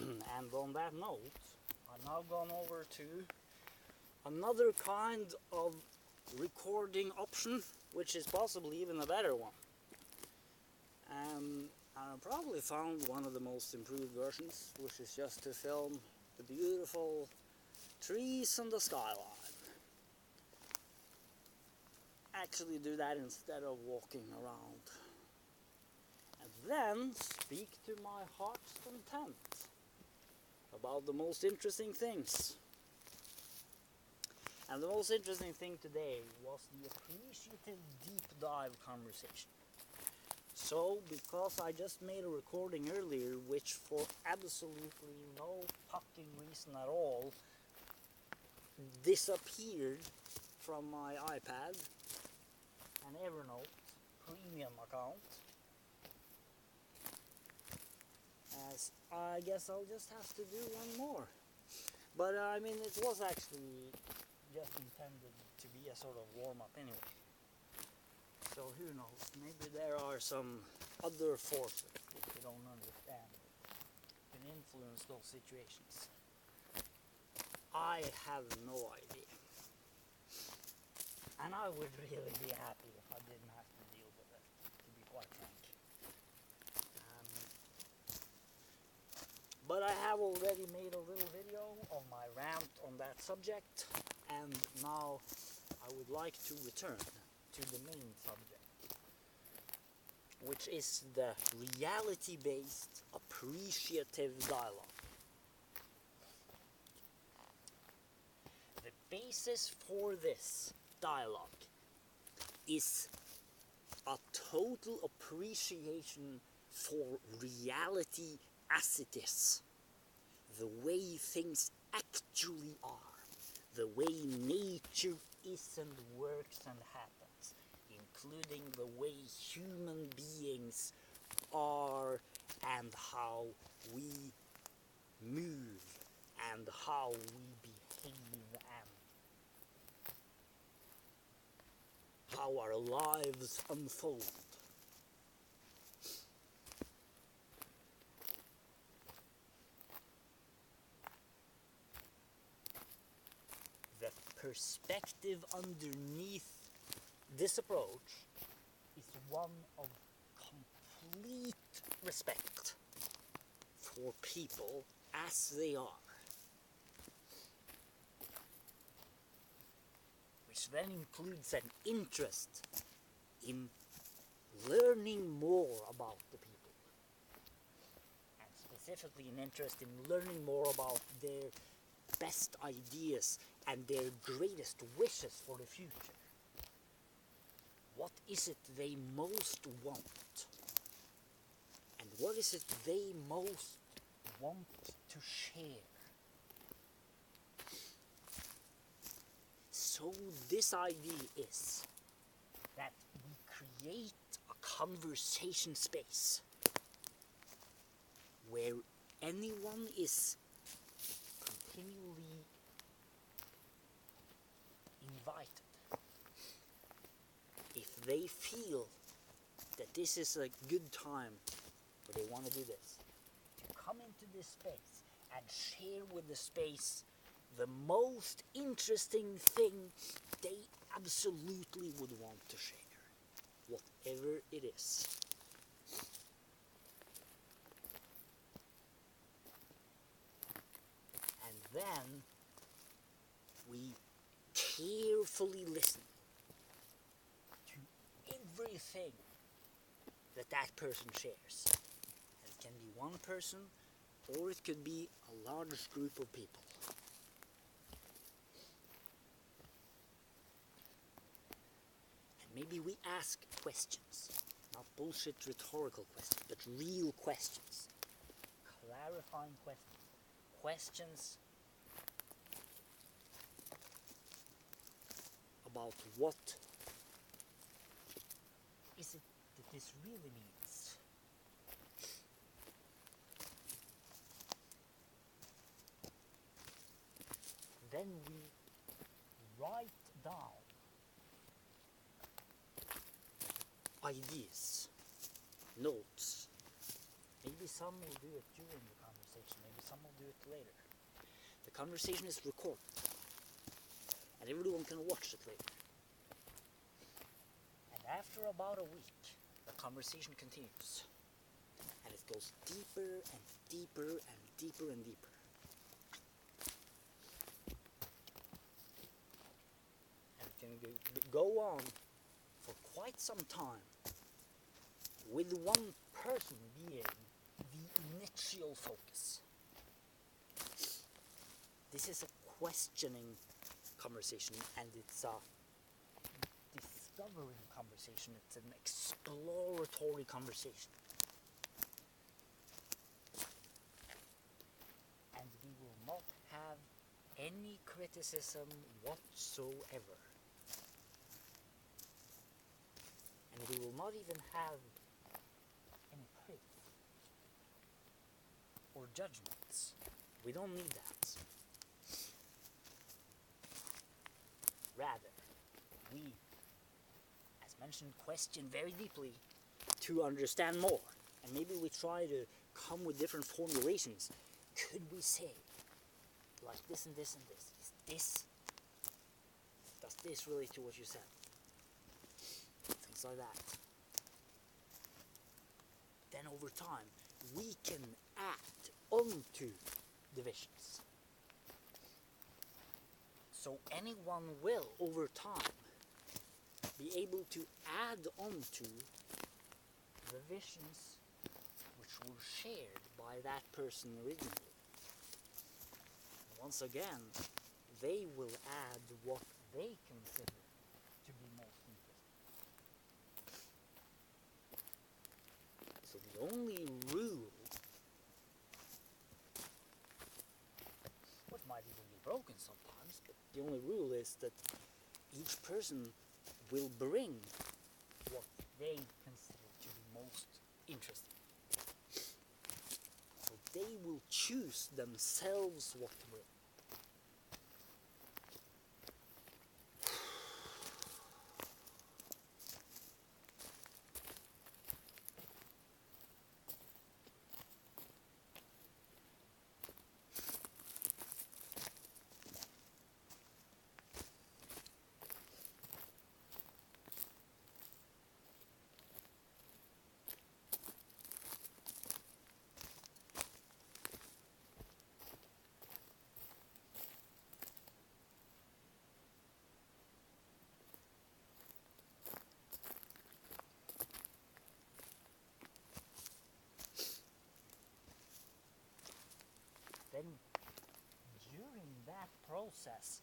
And on that note, I've now gone over to another kind of recording option, which is possibly even a better one. I probably found one of the most improved versions, which is just to film the beautiful trees and the skyline. Actually do that instead of walking around. And then speak to my heart's content about the most interesting things. And the most interesting thing today was the appreciative deep dive conversation. So, because I just made a recording earlier, which for absolutely no fucking reason at all disappeared from my iPad and Evernote premium account, as I guess I'll just have to do one more. But I mean, it was actually just intended to be a sort of warm-up anyway. So who knows, maybe there are some other forces that we don't understand that can influence those situations. I have no idea. And I would really be happy if I didn't have to deal with it, to be quite frank. But I have already made a little video of my rant on that subject, and now I would like to return to the main subject, which is the reality-based appreciative dialogue. The basis for this dialogue is a total appreciation for reality as it is, the way things actually are, the way nature is and works and happens, including the way human beings are and how we move and how we behave and how our lives unfold. The perspective underneath this approach is one of complete respect for people as they are, which then includes an interest in learning more about the people, and specifically an interest in learning more about their best ideas and their greatest wishes for the future. What is it they most want? And what is it they most want to share? So this idea is that we create a conversation space where anyone is continually invited, if they feel that this is a good time or they want to do this, to come into this space and share with the space the most interesting thing they absolutely would want to share, whatever it is. And then we carefully listen to everything that that person shares. And it can be one person, or it could be a large group of people. And maybe we ask questions, not bullshit rhetorical questions, but real questions, clarifying questions, questions about what is it that this really means. Then we write down ideas, notes. Maybe some will do it during the conversation, maybe some later. The conversation is recorded, and everyone can watch it later. And after about a week, the conversation continues, and it goes deeper and deeper and deeper and deeper. And it can go on for quite some time, with one person being the initial focus. This is a questioning conversation, and it's a discovering conversation. It's an exploratory conversation. And we will not have any criticism whatsoever. And we will not even have any praise or judgments. We don't need that. Rather, we, as mentioned, question very deeply to understand more. And maybe we try to come with different formulations. Could we say, like this and this and this? Does this relate to what you said? Things like that. Then over time, we can add onto the visions. So anyone will, over time, be able to add onto the visions which were shared by that person originally. Once again, they will add what they consider to be most interesting. So the only rule, which might even be broken sometimes, but the only rule is that each person will bring what they consider to be most interesting. So they will choose themselves what to bring. Then, during that process,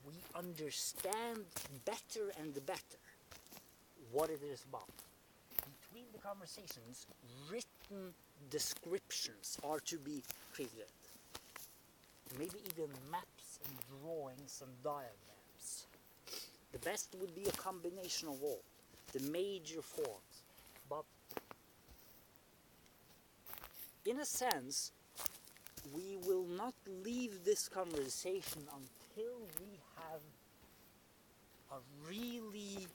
we understand better and better what it is about. Between the conversations, written descriptions are to be created. Maybe even maps and drawings and diagrams. The best would be a combination of all, the major forms. But in a sense, we will not leave this conversation until we have a really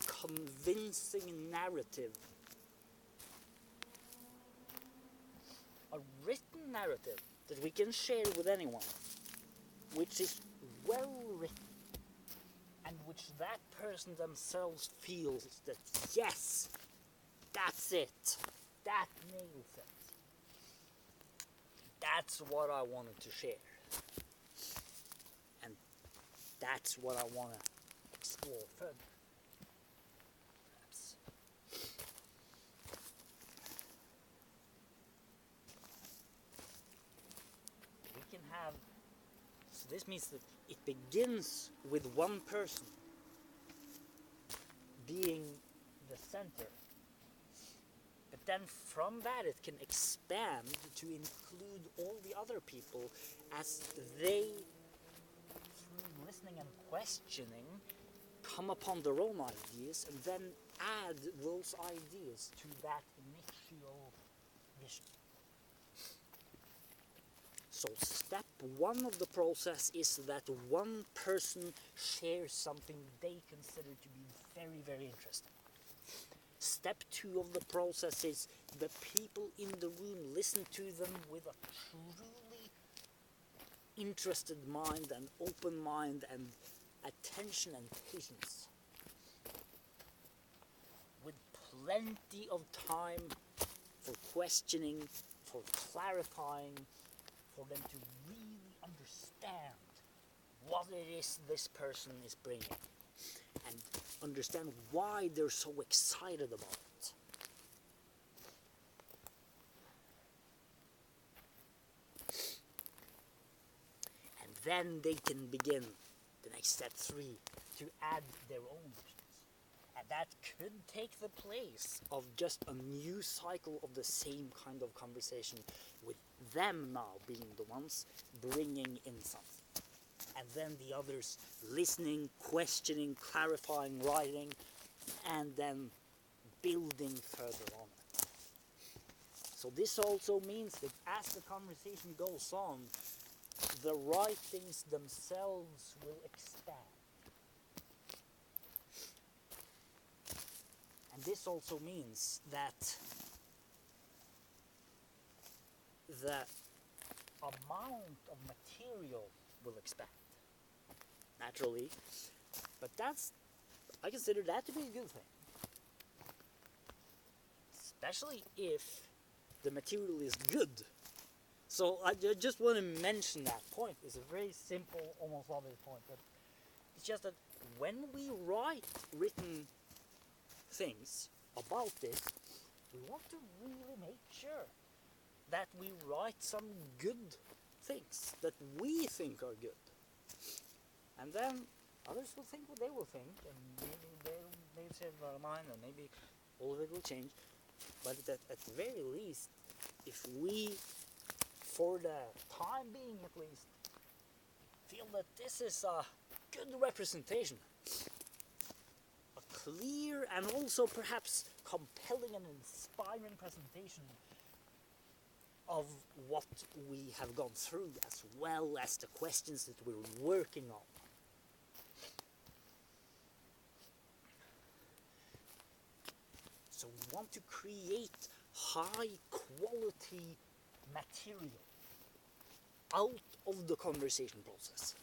convincing narrative. A written narrative that we can share with anyone, which is well written, and which that person themselves feels that, yes, that's it, that nails it. That's what I wanted to share. And that's what I want to explore further. Perhaps. We can have, so this means that it begins with one person being the center. But then from that it can expand to include all the other people as they, through listening and questioning, come upon their own ideas and then add those ideas to that initial vision. So step one of the process is that one person shares something they consider to be very, very interesting. Step 2 of the process is the people in the room listen to them with a truly interested mind and open mind and attention and patience, with plenty of time for questioning, for clarifying, for them to really understand what it is this person is bringing and understand why they're so excited about it. And then they can begin the next step 3 to add their own versions. And that could take the place of just a new cycle of the same kind of conversation, with them now being the ones bringing in something. And then the others listening, questioning, clarifying, writing, and then building further on it. So this also means that as the conversation goes on, the writings themselves will expand. And this also means that the amount of material will expand, naturally, but I consider that to be a good thing, especially if the material is good. So I just want to mention that point. It's a very simple, almost obvious point, but it's just that when we write written things about this, we want to really make sure that we write some good things that we think are good. And then others will think what they will think, and maybe they'll change their mind, and maybe all of it will change. But at the very least, if we, for the time being at least, feel that this is a good representation, a clear and also perhaps compelling and inspiring presentation of what we have gone through, as well as the questions that we're working on. So we want to create high quality material out of the conversation process.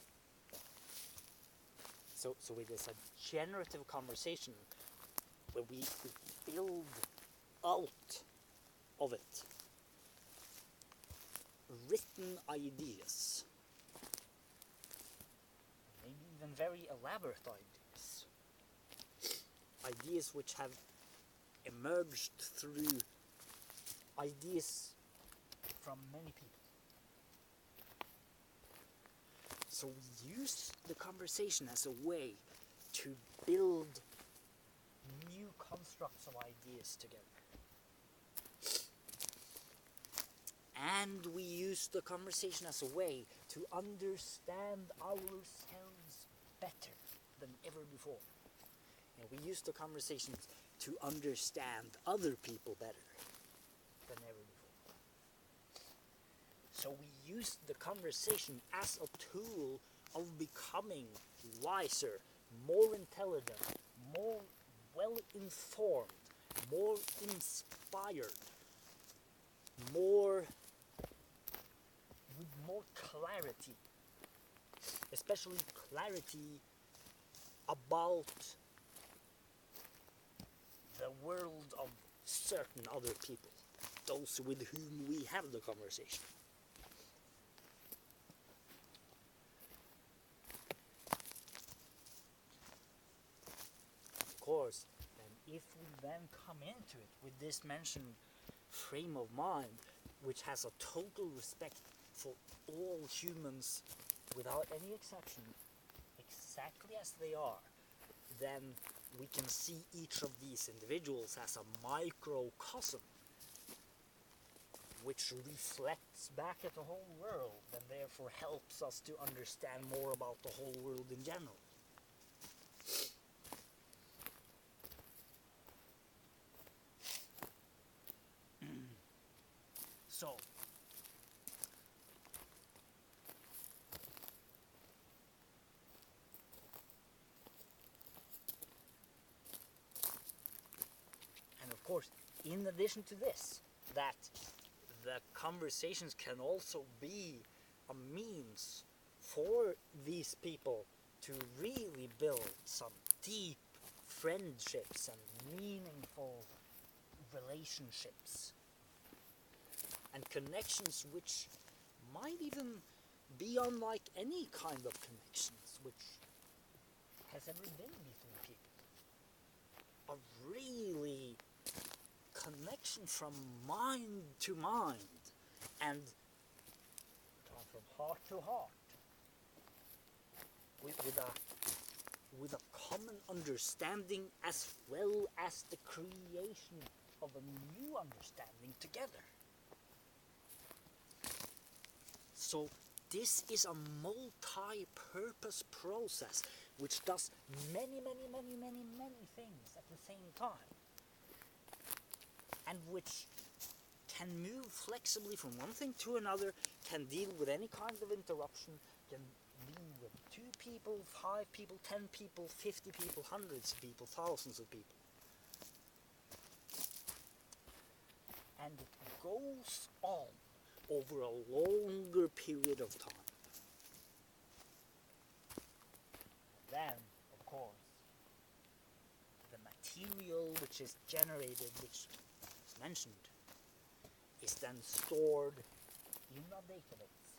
So it is a generative conversation where we build out of it written ideas, maybe even very elaborate ideas which have emerged through ideas from many people. So we use the conversation as a way to build new constructs of ideas together. And we use the conversation as a way to understand ourselves better than ever before. And we use the conversation to understand other people better than ever before. So we use the conversation as a tool of becoming wiser, more intelligent, more well-informed, more inspired, with more clarity, especially clarity about the world of certain other people, those with whom we have the conversation. Of course, and if we then come into it with this mentioned frame of mind, which has a total respect for all humans without any exception, exactly as they are, then we can see each of these individuals as a microcosm which reflects back at the whole world and therefore helps us to understand more about the whole world in general. So, in addition to this, that the conversations can also be a means for these people to really build some deep friendships and meaningful relationships and connections which might even be unlike any kind of connections which has ever been between people. A really connection from mind to mind and from heart to heart with a common understanding as well as the creation of a new understanding together. So this is a multi-purpose process which does many things at the same time, and which can move flexibly from one thing to another, can deal with any kind of interruption, can deal with 2 people, 5 people, 10 people, 50 people, hundreds of people, thousands of people. And it goes on over a longer period of time. Then, of course, the material which is generated, which is mentioned, is then stored in a database,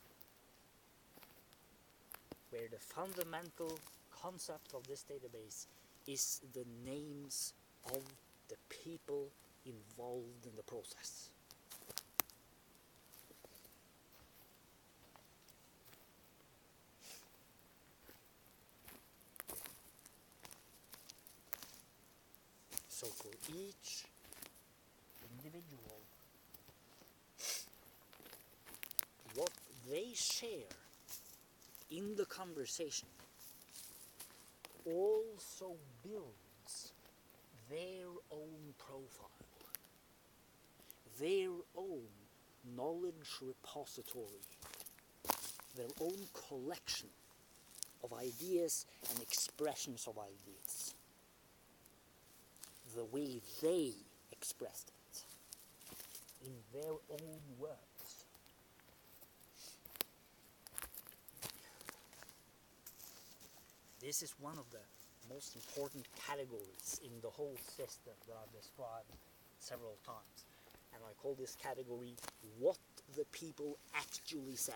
where the fundamental concept of this database is the names of the people involved in the process. So for each individual, what they share in the conversation also builds their own profile, their own knowledge repository, their own collection of ideas and expressions of ideas, the way they expressed it in their own words. This is one of the most important categories in the whole system that I've described several times. And I call this category what the people actually said.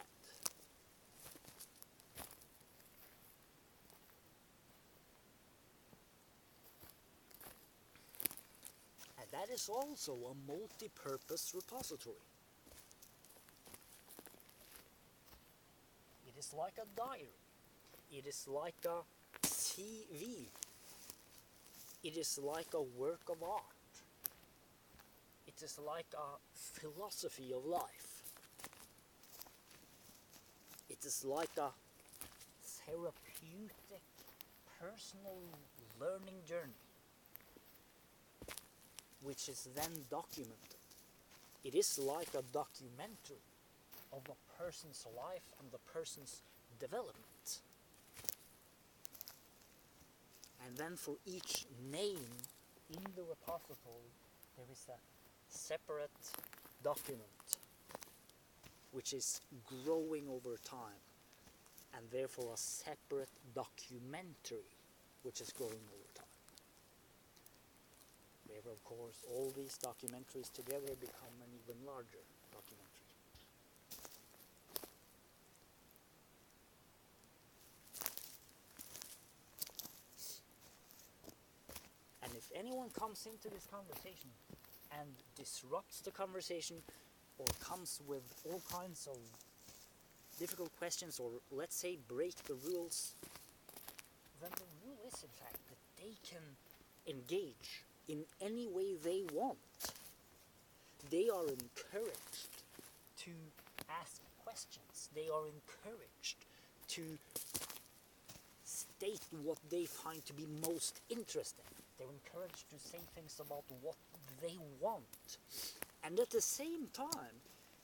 And that is also a multi-purpose repository. It is like a diary. It is like a CV. It is like a work of art. It is like a philosophy of life. It is like a therapeutic, personal learning journey, which is then documented. It is like a documentary of a person's life and the person's development. And then for each name in the repository, there is a separate document which is growing over time, and therefore a separate documentary which is growing over time. Where, of course, all these documentaries together become an even larger documentary. And if anyone comes into this conversation and disrupts the conversation, or comes with all kinds of difficult questions, or let's say break the rules, then the rule is in fact that they can engage in any way they want. They are encouraged to ask questions. They are encouraged to state what they find to be most interesting. They're encouraged to say things about what they want. And at the same time,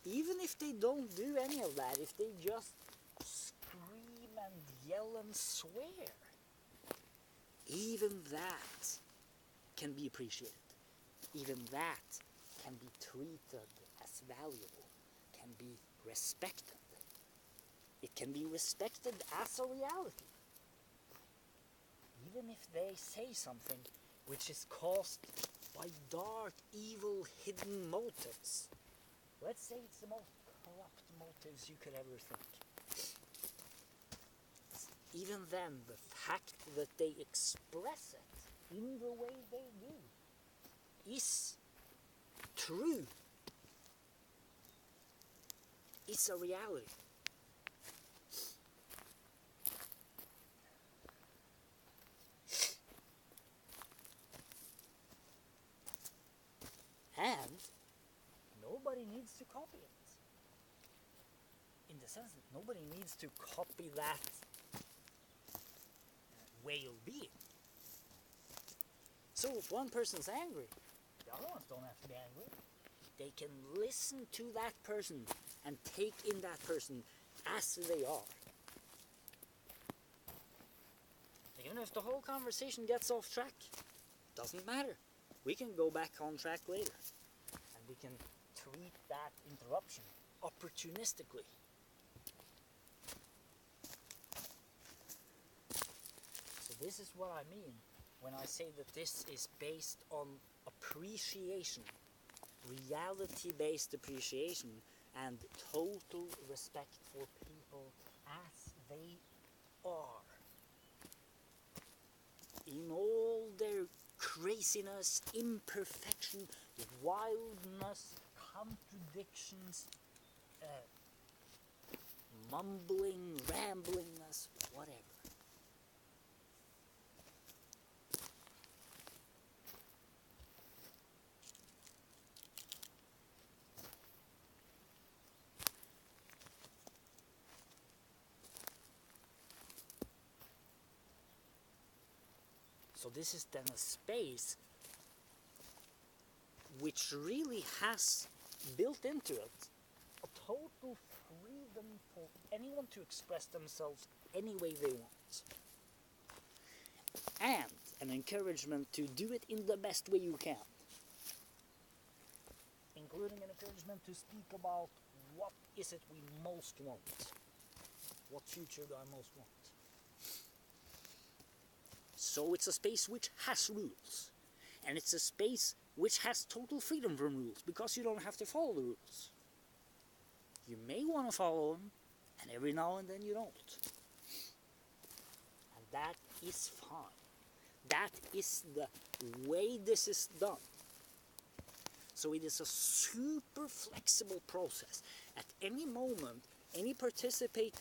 even if they don't do any of that, if they just scream and yell and swear, even that can be appreciated. Even that can be treated as valuable, can be respected. It can be respected as a reality. Even if they say something which is caused by dark, evil, hidden motives. Let's say it's the most corrupt motives you could ever think. Even then, the fact that they express it in the way they do is true, is a reality. And nobody needs to copy it. In the sense that nobody needs to copy that way of being. So if one person's angry, the other ones don't have to be angry. They can listen to that person and take in that person as they are. Even if the whole conversation gets off track, doesn't matter. We can go back on track later. And we can treat that interruption opportunistically. So this is what I mean when I say that this is based on appreciation, reality-based appreciation, and total respect for people as they are. In all their craziness, imperfection, wildness, contradictions, mumbling, ramblingness, whatever. So this is then a space which really has built into it a total freedom for anyone to express themselves any way they want. And an encouragement to do it in the best way you can. Including an encouragement to speak about what is it we most want. What future do I most want? So it's a space which has rules. And it's a space which has total freedom from rules, because you don't have to follow the rules. You may want to follow them, and every now and then you don't. And that is fine. That is the way this is done. So it is a super flexible process. At any moment, any participant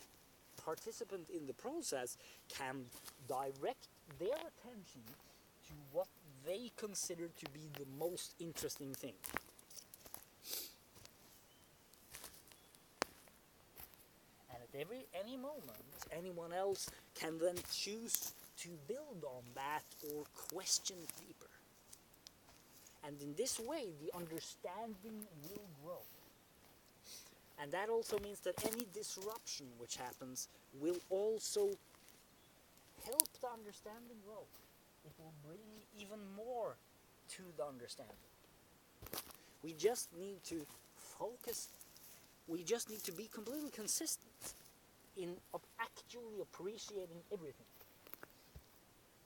in the process can direct their attention to what they consider to be the most interesting thing. And at any moment, anyone else can then choose to build on that or question it deeper. And in this way, the understanding will grow. And that also means that any disruption which happens will also help the understanding grow. It will bring even more to the understanding. We just need to focus, we just need to be completely consistent in actually appreciating everything.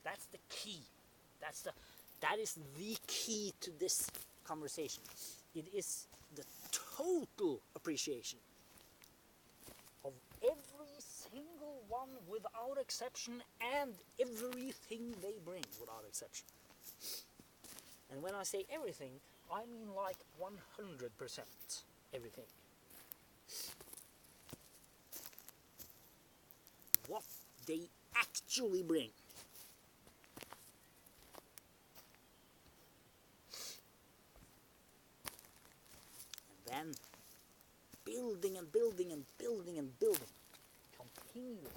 That's the key. That is the key to this conversation. It is the total appreciation of every single one without exception, and everything they bring without exception. And when I say everything, I mean like 100% everything. What they actually bring. And then building and building and building and building continuously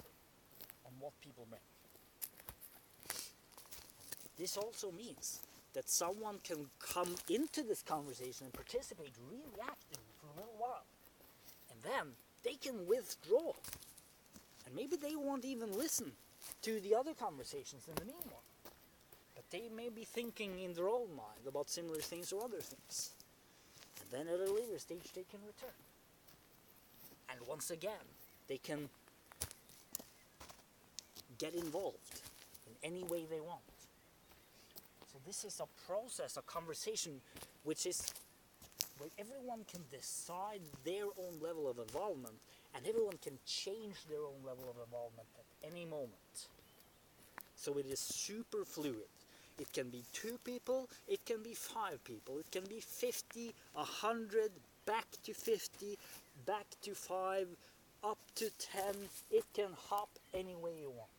on what people bring. This also means that someone can come into this conversation and participate really actively for a little while. And then they can withdraw. And maybe they won't even listen to the other conversations in the meanwhile. But they may be thinking in their own mind about similar things or other things. then at a later stage they can return. And once again, they can get involved in any way they want. So this is a process, a conversation, which is where everyone can decide their own level of involvement, and everyone can change their own level of involvement at any moment. So it is super fluid. It can be 2 people, it can be 5 people, it can be 50, 100, back to 50, back to 5, up to 10. It can hop any way you want.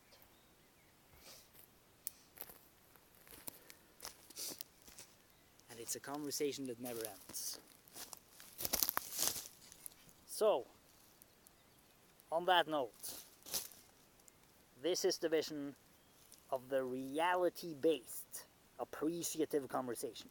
And it's a conversation that never ends. So, on that note, this is the vision of the reality-based appreciative conversation.